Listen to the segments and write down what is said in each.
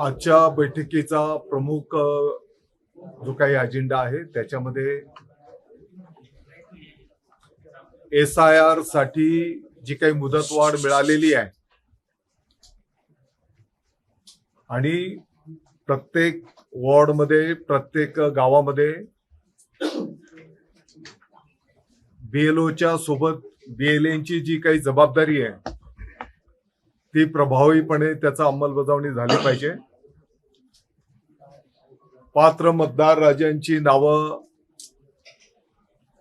आजच्या बैठकीचा प्रमुख जो काही अजेंडा आहे त्याच्यामध्ये SIR साठी जी काही मुदतवाढ मिळालेली आहे आणि प्रत्येक वॉर्डमध्ये प्रत्येक गावामध्ये BLOच्या सोबत BLNची जी काही जबाबदारी आहे ती प्रभावीपणे त्याचा अंमलबजावणी झाली पाहिजे। पात्र मतदार राजांची नावं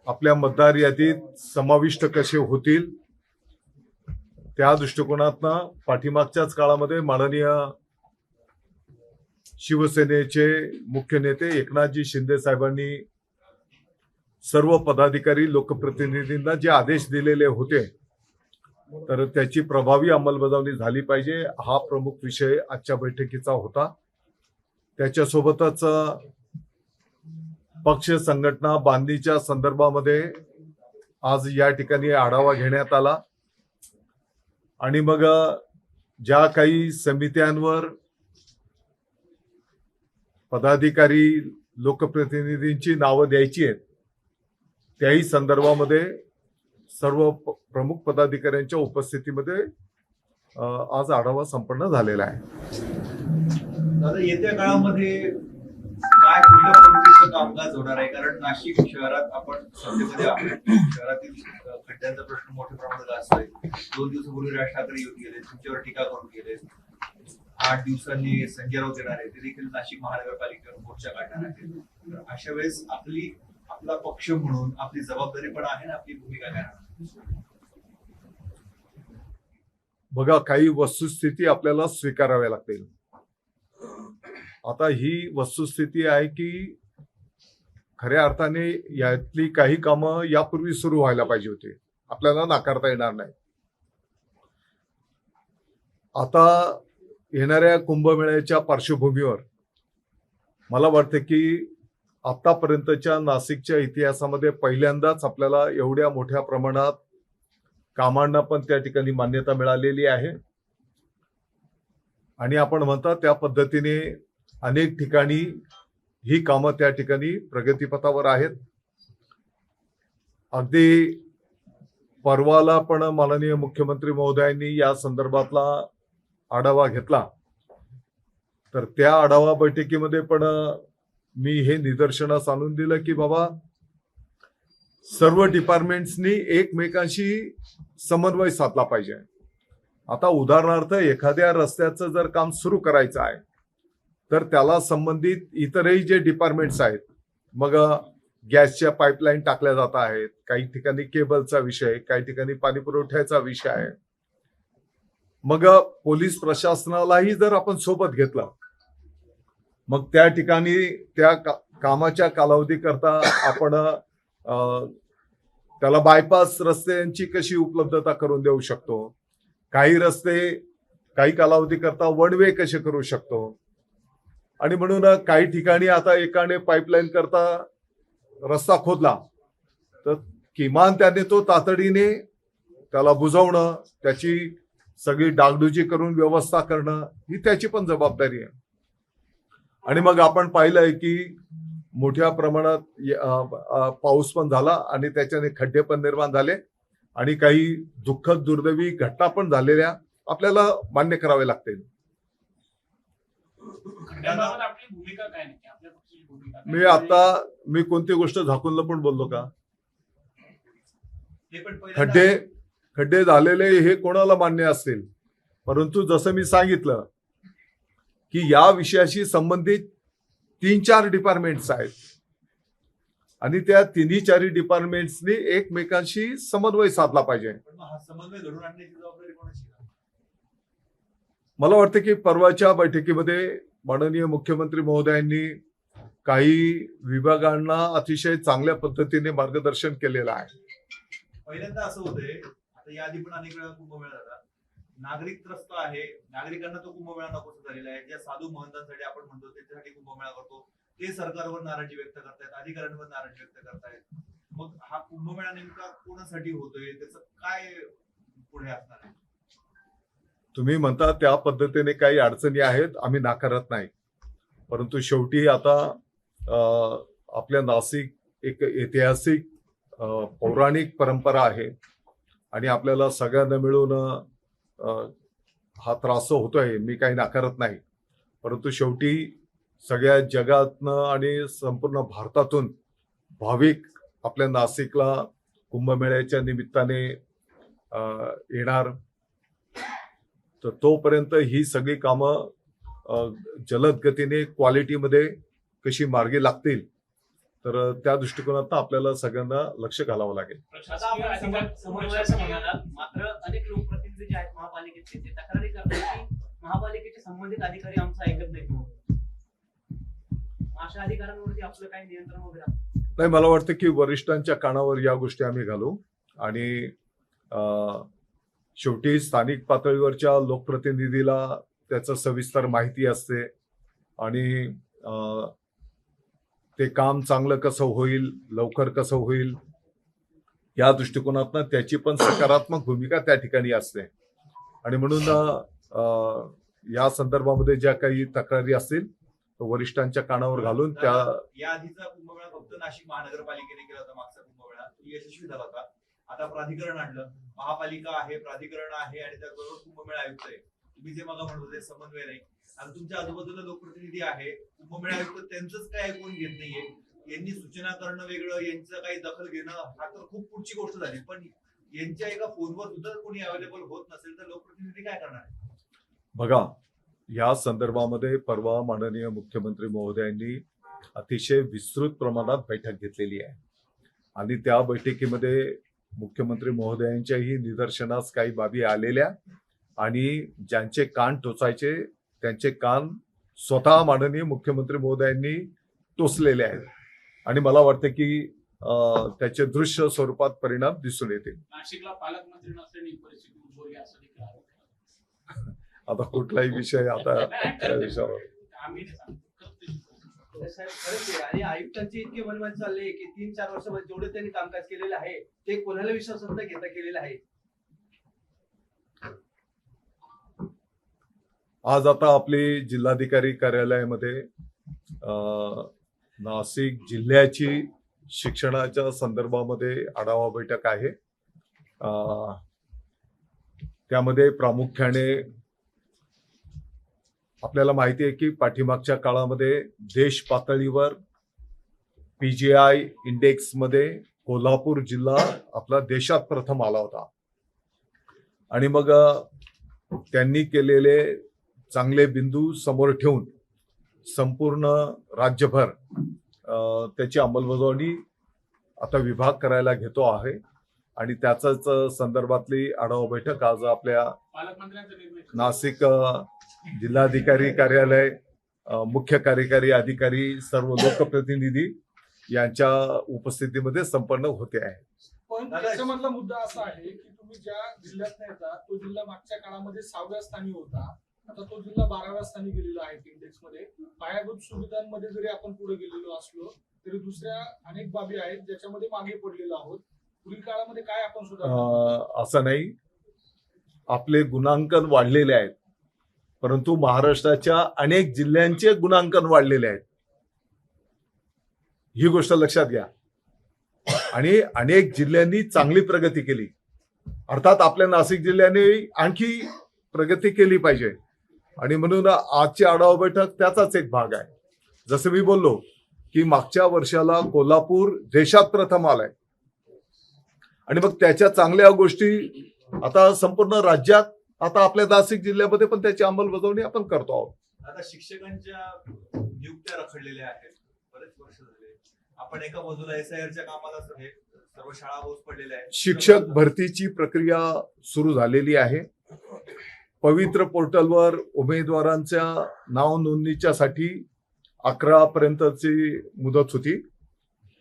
आपल्या मतदार यादीत समाविष्ट कसे होतील त्या दृष्टिकोनातून पाठीमागच्याच काळामध्ये माननीय शिवसेनेचे मुख्य नेते एकनाथजी शिंदे साहेबांनी सर्व पदाधिकारी लोकप्रतिनिधींना जे आदेश दिलेले होते तर त्याची प्रभावी अंमलबजावणी झाली पाहिजे हा प्रमुख विषय आजच्या बैठकीचा होता। त्याच्यासोबतच पक्ष संघटना बांधणीच्या संदर्भामध्ये आज या ठिकाणी आढावा घेण्यात आला आणि मग ज्या काही समित्यांवर पदाधिकारी लोकप्रतिनिधींची नावं द्यायची आहेत त्याही संदर्भामध्ये सर्व प्रमुख पदाधिकाऱ्यांच्या उपस्थितीमध्ये आज आढावा संपन्न झालेला आहे। दादा येत्या काळामध्ये काय कुठल्या पद्धतीचं कामकाज होणार आहे? कारण नाशिक शहरात आपण सध्यामध्ये आहोत, शहरातील खड्ड्यांचा प्रश्न मोठ्या प्रमाणात असतोय। 2 दिवसापूर्वी राज ठाकरे येऊन गेले, तुमच्यावर टीका करून गेले। 8 दिवसांनी संजय राऊत येणार आहे, ते देखील नाशिक महानगरपालिकेवर मोर्चा काढणार आहेत। तर अशा वेळेस आपला पक्ष म्हणून आपली जबाबदारी पण आहे ना, आपली भूमिका काय आहे? बघा, काही वस्तुस्थिती आपल्याला स्वीकाराव्या लागतील। आता ही वस्तुस्थिती आहे की खऱ्या अर्थाने यातली काही कामं यापूर्वी सुरू व्हायला पाहिजे होती, आपल्याला नाकारता येणार नाही। आता येणाऱ्या कुंभमेळ्याच्या पार्श्वभूमीवर मला वाटतं की आतापर्यंतच्या नाशिकच्या इतिहासामध्ये पहिल्यांदाच आपल्याला एवढ्या मोठ्या प्रमाणात कामांना पण त्या ठिकाणी मान्यता मिळालेली आहे आणि आपण म्हणता त्या पद्धतीने अनेक ठिकाणी ही कामं त्या ठिकाणी प्रगतीपथावर आहेत। अगदी परवाला पण माननीय मुख्यमंत्री महोदयांनी या संदर्भातला आढावा घेतला तर त्या आढावा बैठकीमध्ये पण मी हे निदर्शनास आणून दिलं की बाबा सर्व डिपार्टमेंट्सनी एकमेकांशी समन्वय साधला पाहिजे। आता उदाहरणार्थ एखाद्या रस्त्याचं जर काम सुरू करायचं आहे तर त्याला संबंधित इतरही जे डिपार्टमेंट्स आहेत, मग गॅसच्या पाईपलाईन टाकल्या जात आहेत, काही ठिकाणी केबलचा विषय, काही ठिकाणी पाणी पुरवठ्याचा विषय आहे, मग पोलीस प्रशासनालाही जर आपण सोबत घेतलं मग त्या ठिकाणी त्या कामाच्या कालावधी करता आपण त्याला बायपास रस्त्यांची कशी उपलब्धता करून देऊ शकतो, काही रस्ते काही कालावधी करता वन वे कसे करू शकतो आणि म्हणून काही ठिकाणी आता एकाने पाईपलाईन करता रस्ता खोदला तर किमान त्याने तो तातडीने त्याला बुजवणं, त्याची सगळी डागडुजी करून व्यवस्था करणं ही त्याची पण जबाबदारी आहे। आणि मग आपण पाहिलंय की मोठ्या प्रमाणात पाऊस पण झाला आणि त्याच्याने खड्डे पण निर्माण झाले आणि काही दुःखद दुर्दैवी घटना पण झालेल्या आपल्याला मान्य करावे लागतील। मी कोणती गोष्ट झाकून लपून बोललो का? खड्डे झालेले हे कोणाला मान्य असतील, परंतु जसं मी सांगितलं की या विषयाशी संबंधित 3-4 डिपार्टमेंट्स आहेत आणि त्या 3-4 डिपार्टमेंट्सनी एकमेकांशी समन्वय साधला पाहिजे। मला वाटतं की परवाच्या बैठकीमध्ये माननीय मुख्यमंत्री महोदयांनी काही विभागांना अतिशय चांगल्या पद्धतीने मार्गदर्शन केलेलं आहे। पहिल्यांदा असं होतंय, आता याआधी पण अनेक वेळा कुंभमेळा झाला, नागरिक त्रस्त आहे, नागरिकांना तो कुंभमेळा नकोसा झालेला आहे। ज्या साधू महंतांसाठी आपण म्हणतो त्यांच्यासाठी कुंभमेळा करतो, ते सरकारवर नाराजी व्यक्त करतायत, अधिकाऱ्यांवर नाराजी व्यक्त करतायत। मग हा कुंभमेळा नेमका कोणासाठी होतोय, त्याचं काय पुढे असणार आहे? तुम्ही म्हणता त्या पद्धतीने काही अडचणी आहेत, आम्ही नाकारत नाही. परंतु शेवटी आता आपल्या नाशिक एक ऐतिहासिक पौराणिक परंपरा आहे आणि आपल्याला सगळ्यांना मिळून हा त्रास होतोय, मी काही नाकारत नाही. परंतु शेवटी सगळ्या जगातनं आणि संपूर्ण भारतातून भाविक आपल्या नाशिकला कुंभमेळ्याच्या निमित्ताने येणार. तर तोपर्यंत ही सगळी कामं जलद गतीने क्वालिटीमध्ये कशी मार्गी लागतील, तर त्या दृष्टिकोनातून आपल्याला सगळ्यांना लक्ष घालावं लागेल. समन्वयाचं म्हणाला, मात्र अनेक लोकप्रतिनिधी जे आहेत महापालिकेचे ते तक्रारी करतात की महापालिकेचे संबंधित अधिकारी आमचं ऐकत नाहीत. अशा अधिकाऱ्यांवरती आपलं काही नियंत्रण वगैरे नाही, मला वाटतं की वरिष्ठांच्या कानावर या गोष्टी आम्ही घालू आणि शेवटी स्थानिक पातळीवरच्या लोकप्रतिनिधीला त्याचं सविस्तर माहिती असते आणि ते काम चांगलं कसं होईल, लवकर कसं होईल, या दृष्टिकोनातून त्याची पण सकारात्मक भूमिका त्या ठिकाणी असते. आणि म्हणून या संदर्भामध्ये ज्या काही तक्रारी असतील वरिष्ठांच्या कानावर घालून त्या या आधीचा कुंभमेळा फक्त नाशिक महानगरपालिकेने केला होता. मागचा कुंभमेळा तो यशस्वी झाला होता. आता प्राधिकरण आणलं, महापालिका आहे, प्राधिकरण आहे आणि त्याचबरोबर कुंभमेळा आयुक्त आहे. तुम्ही जे मला म्हणत होते समन्वय नाही, आता तुमच्या आजूबाजूला लोकप्रतिनिधी आहे, कुंभमेळा आयुक्त त्यांचंच काय ऐकून घेत नाहीये. यांनी सूचना करणं वेगळं, यांचं काही दखल घेणं हा तर खूप पुढची गोष्ट झाली. पण यांच्या एका फोनवर सुद्धा कोणी अवेलेबल होत नसेल तर लोकप्रतिनिधी काय करणार? बघा, या संदर्भामध्ये परवा माननीय मुख्यमंत्री महोदयांनी अतिशय विस्तृत प्रमाणात बैठक घेतलेली आहे आणि त्या बैठकीमध्ये मुख्यमंत्री महोदयांच्याही निदर्शनास काही बाबी आलेल्या आणि ज्यांचे कान टोचायचे त्यांचे कान स्वतः माननीय मुख्यमंत्री महोदयांनी टोचलेले आहेत आणि मला वाटतं की त्याचे दृश्य स्वरूपात परिणाम दिसून येतील. नाशिकला पालकमंत्री नसल्याने परिस्थिती उद्भवली असं देखील आरोप केला. आता कुठलाही विषय आता त्या विषयावर आम्ही नाही सांगतो. आणि आयुक्तांची इतके मनमान चालले की 3-4 वर्षामध्ये जेवढे त्यांनी कामकाज केलेलं आहे ते कोणाला विश्वासात न घेता केलेलं आहे. आज आता आपली जिल्हाधिकारी कार्यालयामध्ये नाशिक जिल्ह्याची शिक्षणाच्या संदर्भामध्ये आढावा बैठक आहे. त्यामध्ये प्रामुख्याने आपल्याला माहिती आहे की पाठीमागच्या काळामध्ये देश पातळीवर PGI इंडेक्समध्ये कोल्हापूर जिल्हा आपला देशात प्रथम आला होता आणि मग त्यांनी केलेले चांगले बिंदू समोर ठेवून संपूर्ण राज्यभर त्याची अंमलबजावणी आता विभाग करायला घेतो आहे आणि त्याचाच संदर्भातली आढावा बैठक आज आपल्या पालकमंत्र्यांचा निर्णय नाशिक जिल्हाधिकारी कार्यालय, मुख्य कार्यकारी अधिकारी, सर्व लोकप्रतिनिधी यांच्या उपस्थितीमध्ये संपन्न होते आहे. पण त्याच्यामधला मुद्दा असा आहे की तुम्ही ज्या जिल्ह्यात येता तो जिल्हा मागच्या काळामध्ये 6व्या स्थानी होता, आता तो जिल्हा 12व्या स्थानी गेलेला आहे इंडेक्स मध्ये. पायाभूत सुविधांमध्ये जरी आपण पुढे गेलेलो असलो तरी दुसऱ्या अनेक बाबी आहेत ज्याच्यामध्ये मागे पडलेलो आहोत. पुढील काळामध्ये काय आपण सुधारणा? असं नाही, आपले गुणांकन वाढलेले आहेत परंतु महाराष्ट्राच्या अनेक जिल्ह्यांचे गुणांकन वाढलेले आहेत, ही गोष्ट लक्षात घ्या. आणि अनेक जिल्ह्यांनी चांगली प्रगती केली, अर्थात आपल्या नाशिक जिल्ह्याने आणखी प्रगती केली पाहिजे आणि म्हणून आजची आढावा बैठक त्याचाच एक भाग आहे. जसं मी बोललो की मागच्या वर्षाला कोल्हापूर देशात प्रथम आलाय आणि मग त्याच्या चांगल्या गोष्टी आता संपूर्ण राज्यात, आता आपल्या नाशिक जिल्ह्यामध्ये पण त्याची अंमलबजावणी आपण करतो आहोत. आता शिक्षकांच्या नियुक्त्या रखडलेल्या आहेत, बरेच वर्ष झाले. आपण एका बाजूला SIRच्या कामाला सर्व शाळा ओस पडलेल्या आहेत. शिक्षक भरतीची प्रक्रिया सुरू झालेली आहे. पवित्र पोर्टलवर उमेदवारांच्या नाव नोंदणीच्यासाठी 11 पर्यंतची मुदत होती.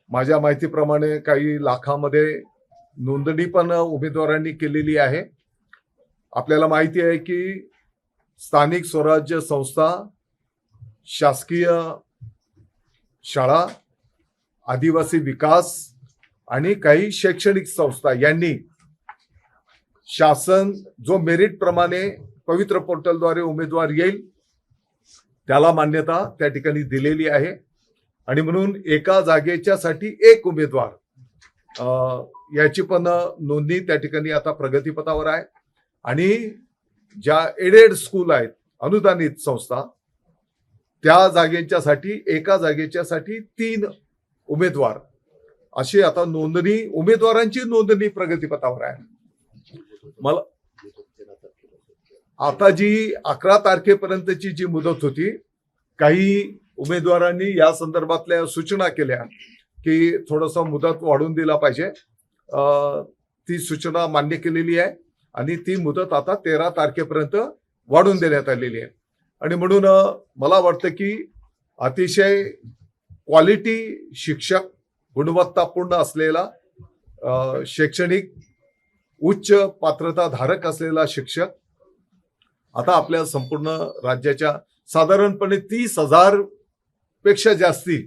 माझ्या माहितीप्रमाणे काही लाखामध्ये नोंदणी पण उमेदवारांनी केलेली आहे. आपल्याला माहिती आहे की स्थानिक स्वराज्य संस्था, शासकीय शाळा, आदिवासी विकास आणि काही शैक्षणिक संस्था यांनी शासन जो मेरिट प्रमाणे पवित्र पोर्टलद्वारे उमेदवार येईल त्याला मान्यता त्या ठिकाणी दिलेली आहे आणि म्हणून एका जागेच्यासाठी एक उमेदवार याची पण नोंदणी त्या ठिकाणी आता प्रगतीपथावर आहे आणि ज्या एडेड स्कूल आहेत अनुदानित संस्था त्या जागेच्यासाठी एका जागेच्यासाठी 3 उमेदवार अशी आता नोंदणी उमेदवारांची नोंदणी प्रगतीपथावर आहे. मला आता जी 11 तारखेपर्यंतची जी मुदत होती काही उमेदवारांनी या संदर्भातल्या सूचना केल्या की थोडस मुदत वाढवून दिला पाहिजे. ती सूचना मान्य केलेली आहे आणि ती मुदत आता 13 तारखेपर्यंत वाढवून देण्यात आलेली आहे आणि म्हणून मला वाटतं की अतिशय क्वालिटी शिक्षक गुणवत्तापूर्ण असलेला शैक्षणिक उच्च पात्रता धारक असलेला शिक्षक आता आपल्या संपूर्ण राज्याच्या साधारणपणे 30,000 पेक्षा जास्ती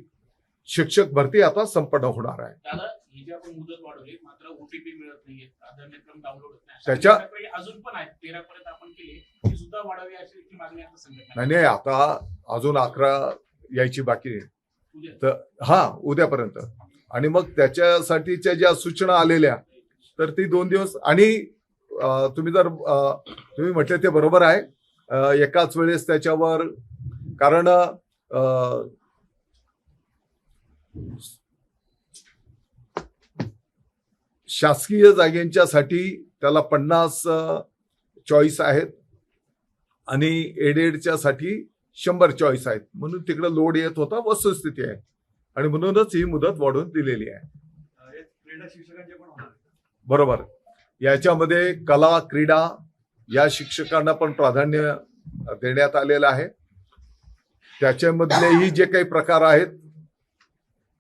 शिक्षक भरती आता संपन्न होणार आहे. दादा ही जी आपण मुदत वाढवली मात्र ओटीपी मिळत नाहीये, प्राधान्यक्रम डाउनलोड होत नाही, त्याच्या- अशा काही अजून पण आहेत 13 पर्यंत आपण केली ती सुद्धा वाढावी अशी देखील मागणी आता संघटना नाही आता अजून 11 यायची बाकी आहे उद्या. तर उद्यापर्यंत आणि मग त्याच्यासाठीच्या ज्या सूचना आलेल्या तर ती 2 दिवस आणि तुम्ही म्हटले ते बरोबर आहे. एकाच वेळेस त्याच्यावर कारण शासकीय जागेंच्यासाठी त्याला 50 चॉईस आहेत आणि एडेडच्या साठी 100 चॉईस आहेत म्हणून तिकडे लोड येत होता वस्तुस्थिती आहे आणि म्हणूनच ही मुदत वाढवून दिलेली आहे. क्रीडा शिक्षकांचे पण होणार आहे. बरोबर. याच्यामध्ये कला क्रीडा या शिक्षकांना पण प्राधान्य देण्यात आलेलं आहे. त्याच्यामधलेही जे काही प्रकार आहेत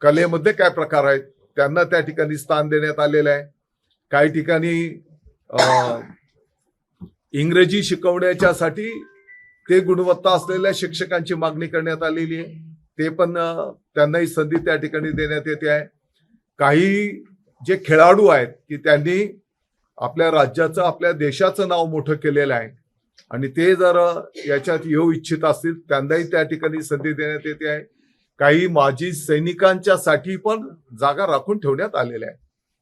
कलेमध्ये काय प्रकार आहेत त्यांना त्या ठिकाणी स्थान देण्यात आलेलं आहे. काही ठिकाणी इंग्रजी शिकवण्याच्यासाठी ते गुणवत्ता असलेल्या शिक्षकांची मागणी करण्यात आलेली आहे. ते पण त्यांनाही संधी त्या ठिकाणी देण्यात येते आहे. काही जे खेळाडू आहेत की त्यांनी आपल्या राज्याचं आपल्या देशाचं नाव मोठं केलेलं आहे आणि ते जर याच्यात येऊ इच्छित असतील त्यांनाही त्या ठिकाणी संधी देण्यात येते आहे. काही माजी सैनिकांच्या साठी पण जागा राखून ठेवण्यात आलेल्या आहेत.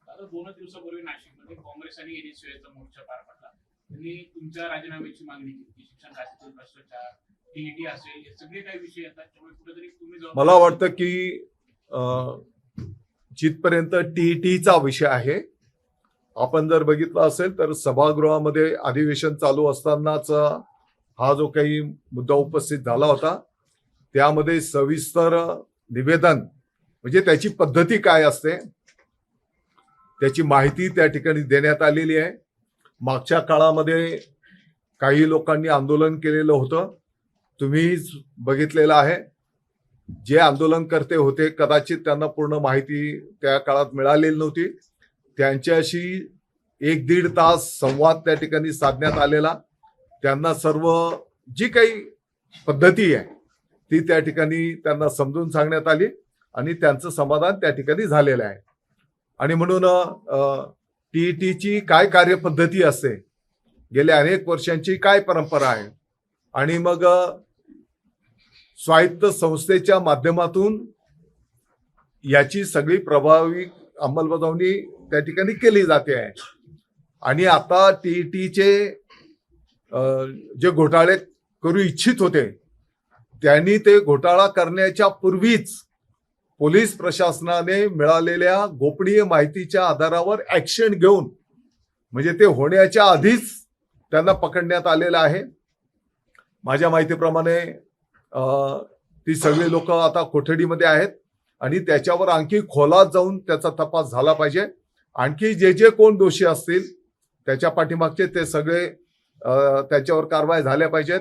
आता 2 दिवसापूर्वी नाशिकमध्ये काँग्रेस आणि एनएसयूचा मोर्चा पार पडला. त्यांनी तुमच्या राजीनाम्याची मागणी केली. शिक्षण खात्यातील भ्रष्टाचार, टीईटी असेल हे सगळे काही विषय येतात त्यामुळे कुठेतरी तुम्ही मला वाटतं की जिथपर्यंत टीईटीचा विषय आहे आपण जर बघितलं असेल तर सभागृहामध्ये अधिवेशन चालू असतानाच हा जो काही मुद्दा उपस्थित झाला होता त्यामध्ये सविस्तर निवेदन म्हणजे त्याची पद्धती काय असते त्याची माहिती त्या ठिकाणी देण्यात आलेली आहे. मागच्या काळामध्ये काही लोकांनी आंदोलन केलेलं होतं तुम्ही बघितलेलं आहे. जे आंदोलनकर्ते होते कदाचित त्यांना पूर्ण माहिती त्या काळात मिळालेली नव्हती. त्यांच्याशी 1-1.5 तास संवाद त्या ठिकाणी साधण्यात आलेला. त्यांना सर्व जी काही पद्धती आहे ती त्या ठिकाणी त्यांना समजून सांगण्यात आली आणि त्यांचं समाधान त्या ठिकाणी झालेलं आहे. आणि म्हणून टीईटीची काय कार्यपद्धती असते गेल्या अनेक वर्षांची काय परंपरा आहे आणि मग स्वायत्त संस्थेच्या माध्यमातून याची सगळी प्रभावी अंमलबजावणी त्या ठिकाणी केली जाते आहे. आणि आता टीईटीचे जे घोटाळे करू इच्छित होते त्यांनी ते घोटाळा करण्याच्या पूर्वीच पोलीस प्रशासनाने मिळालेल्या गोपनीय माहितीच्या आधारावर ऍक्शन घेऊन म्हणजे ते होण्याच्या आधीच त्यांना पकडण्यात आलेलं आहे. माझ्या माहितीप्रमाणे ती सगळी लोक आता कोठडीमध्ये आहेत आणि त्याच्यावर आणखी खोलात जाऊन त्याचा तपास झाला पाहिजे. आणखी जे जे कोण दोषी असतील त्याच्या पाठीमागचे ते सगळे त्याच्यावर कारवाई झाल्या पाहिजेत.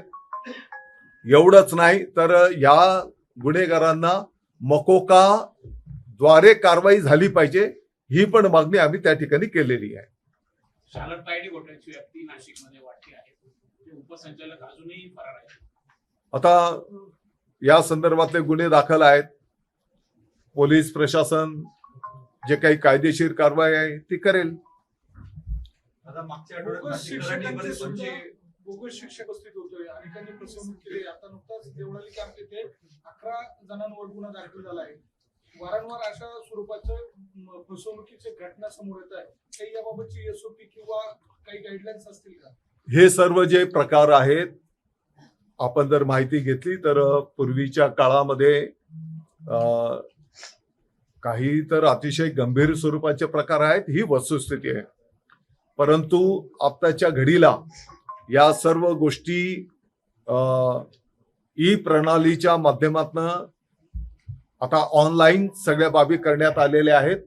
एवढंच नाही तर या गुन्हेगारांना मकोका द्वारे कारवाई झाली पाहिजे ही पण मागणी आम्ही त्या ठिकाणी केलेली आहे. शालर तायडे घोटाळ्याची व्याप्ती नाशिकमध्ये वाढली आहे. उपसंचालक अजूनही फरार आहेत. आता या संदर्भातले गुन्हे दाखल आहेत. पोलीस प्रशासन जे काही कायदेशीर कारवाई आहे ती करेल. आता मागच्या आठवड्यात नाशिककरांनी बरेच तुमची बोगस शिक्षक अस्तित्व होतोय, अनेकांनी फसवणूक केली. आता नुकताच देवळाली कॅम्प येथे 11 जणांवर गुन्हा दाखल झाला आहे. वारंवार अशा स्वरूपाचं फसवणुकीचे घटना समोर येत आहे. काही याबाबतची एसओपी किंवा काही गाईडलाईन्स असतील का? हे सर्व जे प्रकार आहेत, आपण जर माहिती घेतली तर पूर्वीच्या काळामध्ये काही तर अतिशय गंभीर स्वरूपाचे प्रकार आहेत, ही वस्तुस्थिती आहे. परंतु आत्ताच्या घडीला या सर्व गोष्टी ई प्रणालीच्या माध्यमातून आता ऑनलाईन सगळ्या बाबी करण्यात आलेल्या आहेत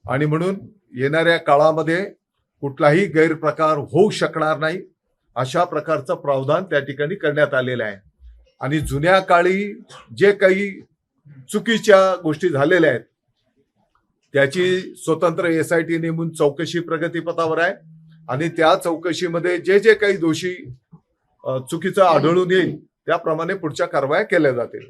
आणि म्हणून येणाऱ्या काळामध्ये कुठलाही गैरप्रकार होऊ शकणार नाही अशा प्रकारचं प्रावधान त्या ठिकाणी करण्यात आलेलं आहे. आणि जुन्या काळी जे काही चुकीच्या गोष्टी झालेल्या आहेत त्याची स्वतंत्र SIT नेमून चौकशी प्रगतीपथावर आहे आणि त्या चौकशीमध्ये जे जे काही दोषी चुकीचं आढळून येईल त्याप्रमाणे पुढच्या कारवाया केल्या जातील.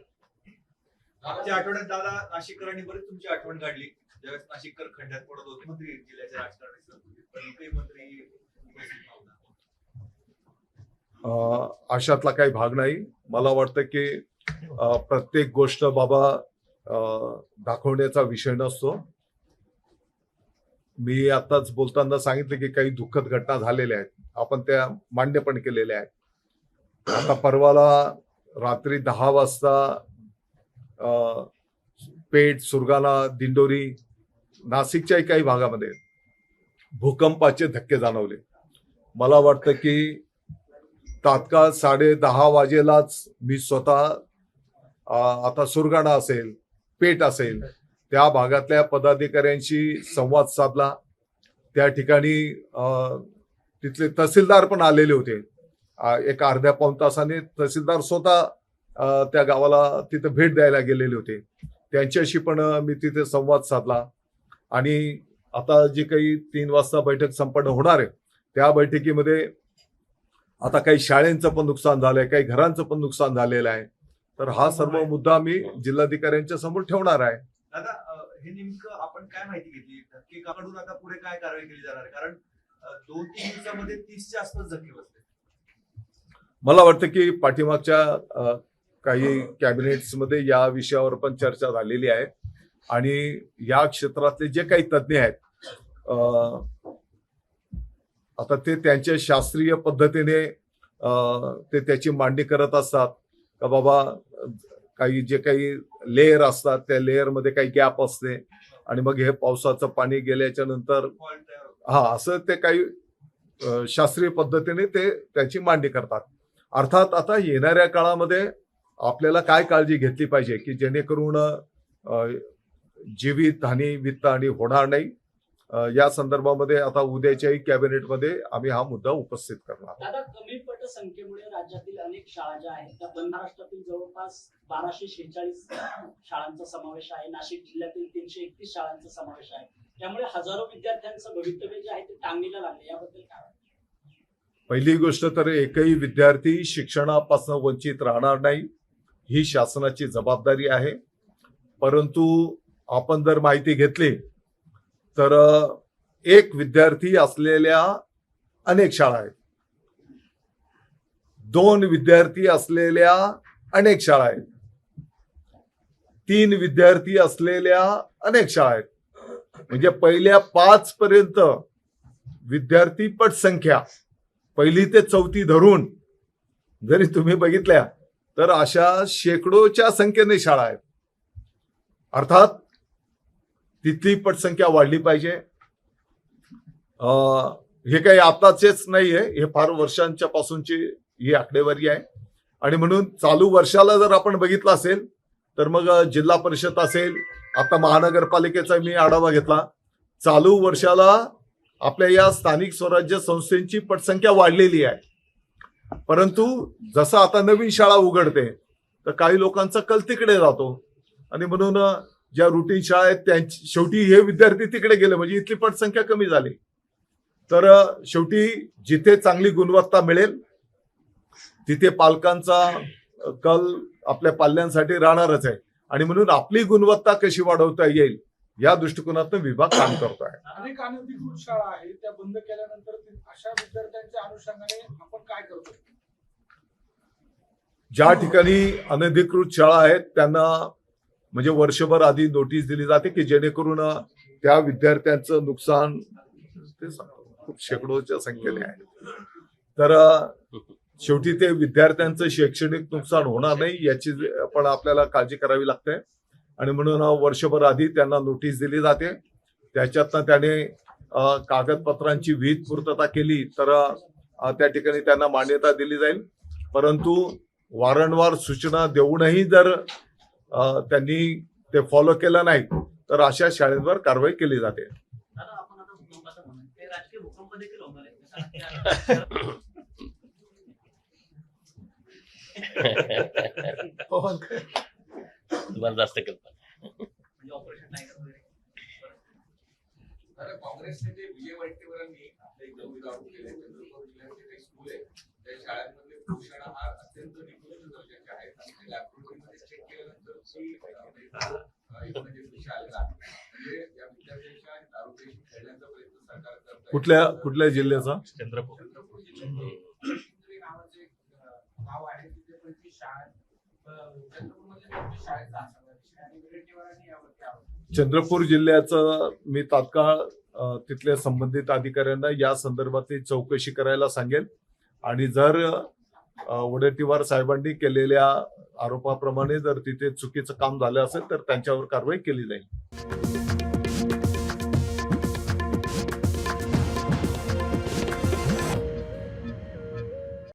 मागच्या आठवड्यात दादा नाशिककरांनी बरीच तुमची आठवण काढली ज्यावेळेस नाशिककर खड्ड्यात पडत होते. मंत्री जिल्ह्याच्या राजकारणाचे पण एकही मंत्री उपस्थित नव्हता. अशातला काही भाग नाही. मला वाटतं की प्रत्येक गोष्ट बाबा दाखवण्याचा विषय नसतो. मी आताच बोलताना सांगितलं की काही दुःखद घटना झालेल्या आहेत, आपण त्या मान्य पण केलेल्या आहेत. आता परवाला रात्री 10 वाजता पेठ, सुरगाणा, दिंडोरी, नाशिकच्याही काही भागामध्ये भूकंपाचे धक्के जाणवले. मला वाटतं की तात्काळ 10:30 वाजेलाच मी स्वतः आता सुरगाणा असेल, पेठ असेल त्या भागातल्या पदाधिकाऱ्यांशी संवाद साधला. त्या ठिकाणी तिथले तहसीलदार पण आलेले होते. एक अर्ध्या पाऊण तासाने तहसीलदार स्वतः त्या गावाला तिथे भेट द्यायला गेलेले होते. त्यांच्याशी पण मी तिथे संवाद साधला आणि आता जी काही 3 वाजता बैठक संपन्न होणार आहे त्या बैठकीमध्ये आता काही शाळेंचं पण नुकसान झालंय, काही घरांचं पण नुकसान झालेलं आहे. तर हा सर्व मुद्दा मी जिल्हाधिकाऱ्यांच्या समोर ठेवणार आहे. दादा हे नेमकं आपण काय माहिती घेतली धक्केकडून आता पुढे काय कारवाई केली जाणार आहे? कारण 2-3 दिवसामध्ये 30च्या आसपास धक्के बसले. मला वाटतं की पाठीमागच्या काही कॅबिनेट्समध्ये या विषयावर पण चर्चा झालेली आहे आणि या क्षेत्रातले जे काही तज्ज्ञ आहेत आता ते त्यांच्या शास्त्रीय पद्धतीने ते त्याची मांडणी करत असतात का बाबा काही जे काही लेयर असतात त्या लेअरमध्ये काही गॅप असते आणि मग हे पावसाचं पाणी गेल्याच्या नंतर असं ते काही शास्त्रीय पद्धतीने ते त्याची मांडणी करतात. अर्थात आता येणाऱ्या काळामध्ये आपल्याला काय काळजी घेतली पाहिजे की जेणेकरून जीवित हानी, वित्तहानी होणार नाही. या संदर्भामध्ये आता उद्याच्याही कॅबिनेटमध्ये आम्ही हा मुद्दा उपस्थित करणार. दादा, कमी पटसंख्येमुळे राज्यातील अनेक शाळा ज्या आहेत त्या महाराष्ट्रातील जवळपास 1246 शाळांचा समावेश आहे. नाशिक जिल्ह्यातील 331 शाळांचा समावेश आहे. त्यामुळे हजारो विद्यार्थ्यांचं भवितव्य जे आहे ते टांगणीला लागले. याबद्दल काय? पहिली गोष्ट तर एकही विद्यार्थी शिक्षणापासून वंचित राहणार नाही ही शासनाची जबाबदारी आहे. परंतु आपण जर माहिती घेतली तर एक विद्यार्थी असलेल्या अनेक शाळा आहेत, 2 विद्यार्थी असलेल्या अनेक शाळा आहेत, 3 विद्यार्थी असलेल्या अनेक शाळा आहेत. म्हणजे पहिल्या 5 पर्यंत विद्यार्थी पटसंख्या 1ली ते 4थी धरून जरी तुम्ही बघितल्या तर अशा शेकडोच्या संख्येने शाळा आहेत. अर्थात तिथली पटसंख्या वाढली पाहिजे. हे काही आताचेच नाहीये, हे फार वर्षांच्या पासूनची ही आकडेवारी आहे. आणि म्हणून चालू वर्षाला जर आपण बघितलं असेल तर मग जिल्हा परिषद असेल, आता महानगरपालिकेचा मी आढावा घेतला, चालू वर्षाला आपल्या या स्थानिक स्वराज्य संस्थेची पटसंख्या वाढलेली आहे. परंतु जसं आता नवीन शाळा उघडते तर काही लोकांचा कल तिकडे जातो आणि म्हणून ज्या रुटीन शाळा आहेत त्यांची शेवटी हे विद्यार्थी तिकडे गेले म्हणजे इथली पटसंख्या कमी झाली. तर शेवटी जिथे चांगली गुणवत्ता मिळेल तिथे पालकांचा कल आपल्या पाल्यांसाठी राहणारच आहे. आणि म्हणून आपली गुणवत्ता कशी वाढवता येईल या दृष्टिकोनातून विभाग काम करतो आहे. अनेक अनधिकृत शाळा आहेत त्या बंद केल्यानंतर अशा विद्यार्थ्यांच्या अनुषंगाने आपण काय करतो? ज्या ठिकाणी अनधिकृत शाळा आहेत त्यांना म्हणजे वर्षभर आधी नोटीस दिली जाते की जेणेकरून त्या विद्यार्थ्यांचं नुकसान ते खूप शेकडोच्या संख्येने आहे. तर शेवटी ते विद्यार्थ्यांचं शैक्षणिक नुकसान होणार नाही याची पण आपल्याला काळजी करावी लागते आणि म्हणून वर्षभर आधी त्यांना नोटीस दिली जाते. त्याच्यातनं त्याने कागदपत्रांची विहित पूर्तता केली तर त्या ठिकाणी त्यांना मान्यता दिली जाईल. परंतु वारंवार सूचना देऊनही जर त्यांनी ते फॉलो केलं नाही तर अशा शाळेंवर कारवाई केली जाते. दादा, आपण आता भूकंपाचं म्हणून ते राजकीय भूकंप देखील होणार आहे. तुम्हाला जास्त कल्पना म्हणजे ऑपरेशन नाही वगैरे. तर काँग्रेसने जे विजय वडेट्टीवारांनी आपल्या इथं उदाहरण केले, चंद्रपूर जिल्ह्याचे काही स्कूल आहे त्या शाळांमधले पोषण आहार अत्यंत निकृष्ट दर्जाचे आहेत आणि ते लॅबोरेटरीमध्ये चेक केल्यानंतर विषय आलेला आहे. म्हणजे या विद्यार्थ्यांच्या दारूपेशी खेळण्याचा प्रयत्न सरकार करत आहे. कुठल्या जिल्ह्याचा? चंद्रपूर चंद्रपूर नावाचे गाव आहे तिथे पण ती शाळा चंद्रपूरमध्ये शाळेचा असा विषय आणि वडेट्टीवारांनी यावरती आरोप. चंद्रपूर जिल्ह्याचं मी तात्काळ तिथल्या संबंधित अधिकाऱ्यांना या संदर्भातली चौकशी करायला सांगेन आणि जर वडेट्टीवार साहेबांनी केलेल्या आरोपाप्रमाणे जर तिथे चुकीचं काम झालं असेल तर त्यांच्यावर कारवाई केली जाईल.